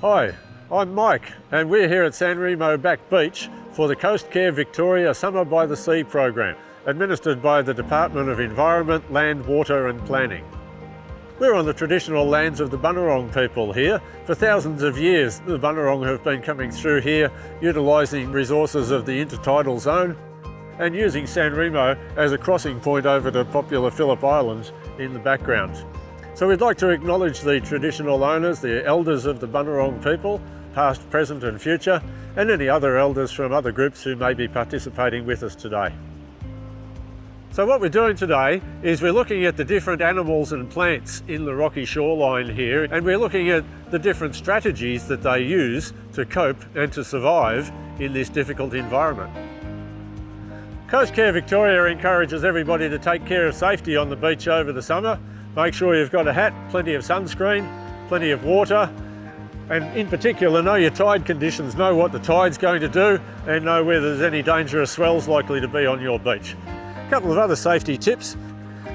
Hi, I'm Mike and we're here at San Remo Back Beach for the Coast Care Victoria Summer by the Sea program, administered by the Department of Environment, Land, Water and Planning. We're on the traditional lands of the Bunurong people here. For thousands of years, the Bunurong have been coming through here, utilising resources of the Intertidal Zone and using San Remo as a crossing point over to popular Phillip Islands in the background. So we'd like to acknowledge the traditional owners, the elders of the Bunurong people, past, present and future, and any other elders from other groups who may be participating with us today. So what we're doing today is we're looking at the different animals and plants in the rocky shoreline here, and we're looking at the different strategies that they use to cope and to survive in this difficult environment. Coast Care Victoria encourages everybody to take care of safety on the beach over the summer. Make sure you've got a hat, plenty of sunscreen, plenty of water, and in particular know your tide conditions, know what the tide's going to do and know whether there's any dangerous swells likely to be on your beach. A couple of other safety tips.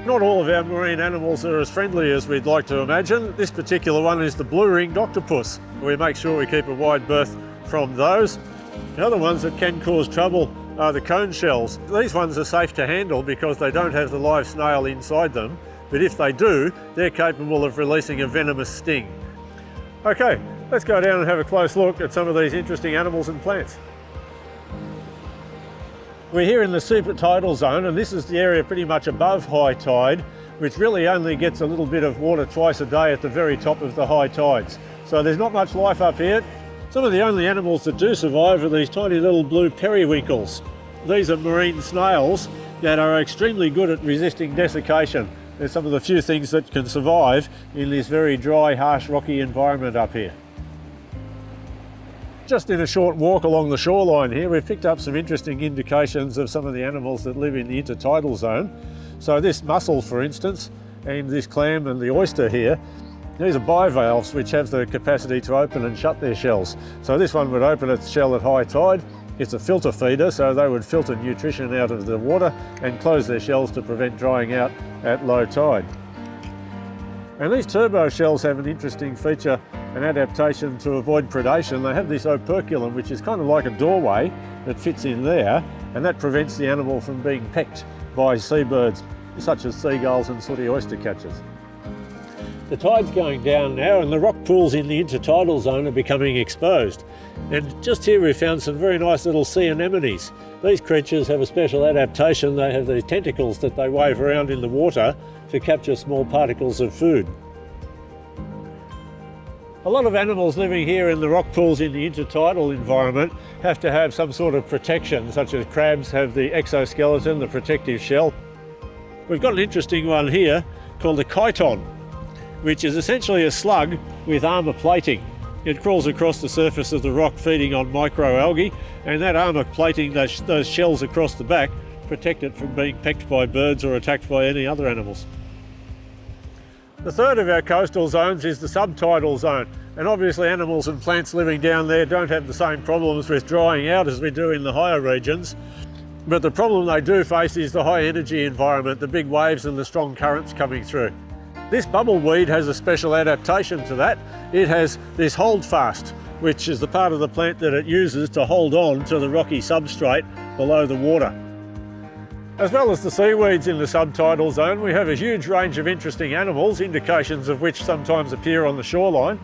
Not all of our marine animals are as friendly as we'd like to imagine. This particular one is the blue-ringed octopus. We make sure we keep a wide berth from those. The other ones that can cause trouble are the cone shells. These ones are safe to handle because they don't have the live snail inside them, but if they do, they're capable of releasing a venomous sting. Okay, let's go down and have a close look at some of these interesting animals and plants. We're here in the Subtidal Zone, and this is the area pretty much above high tide, which really only gets a little bit of water twice a day at the very top of the high tides. So there's not much life up here. Some of the only animals that do survive are these tiny little blue periwinkles. These are marine snails that are extremely good at resisting desiccation. They're some of the few things that can survive in this very dry, harsh, rocky environment up here. Just in a short walk along the shoreline here, we've picked up some interesting indications of some of the animals that live in the Intertidal Zone. So this mussel, for instance, and this clam and the oyster here, these are bivalves which have the capacity to open and shut their shells. So this one would open its shell at high tide. It's a filter feeder, so they would filter nutrition out of the water and close their shells to prevent drying out at low tide. And these turbo shells have an interesting feature, an adaptation to avoid predation. They have this operculum, which is kind of like a doorway that fits in there, and that prevents the animal from being pecked by seabirds such as seagulls and sooty oyster catchers. The tide's going down now and the rock pools in the Intertidal Zone are becoming exposed. And just here we've found some very nice little sea anemones. These creatures have a special adaptation. They have these tentacles that they wave around in the water to capture small particles of food. A lot of animals living here in the rock pools in the intertidal environment have to have some sort of protection, such as crabs have the exoskeleton, the protective shell. We've got an interesting one here called a chiton, which is essentially a slug with armour plating. It crawls across the surface of the rock feeding on microalgae, and that armour plating, those shells across the back, protect it from being pecked by birds or attacked by any other animals. The third of our coastal zones is the subtidal zone, and obviously animals and plants living down there don't have the same problems with drying out as we do in the higher regions. But the problem they do face is the high energy environment, the big waves and the strong currents coming through. This bubbleweed has a special adaptation to that. It has this holdfast, which is the part of the plant that it uses to hold on to the rocky substrate below the water. As well as the seaweeds in the subtidal zone, we have a huge range of interesting animals, indications of which sometimes appear on the shoreline.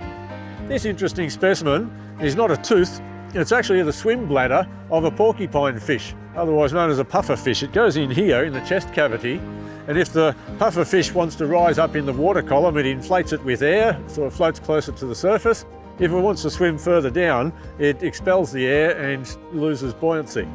This interesting specimen is not a tooth, it's actually the swim bladder of a porcupine fish, otherwise known as a puffer fish. It goes in here in the chest cavity, and if the puffer fish wants to rise up in the water column, it inflates it with air so it floats closer to the surface. If it wants to swim further down, it expels the air and loses buoyancy.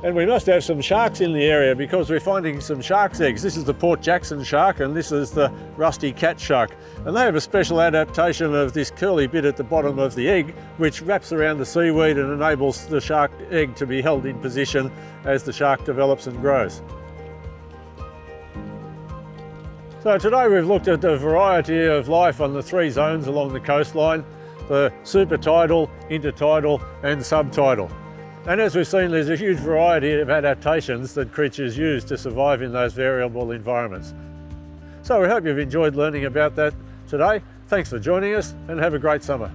And we must have some sharks in the area because we're finding some shark's eggs. This is the Port Jackson shark and this is the rusty cat shark. And they have a special adaptation of this curly bit at the bottom of the egg, which wraps around the seaweed and enables the shark egg to be held in position as the shark develops and grows. So today we've looked at the variety of life on the three zones along the coastline, the supertidal, intertidal and subtidal. And as we've seen, there's a huge variety of adaptations that creatures use to survive in those variable environments. So we hope you've enjoyed learning about that today. Thanks for joining us and have a great summer.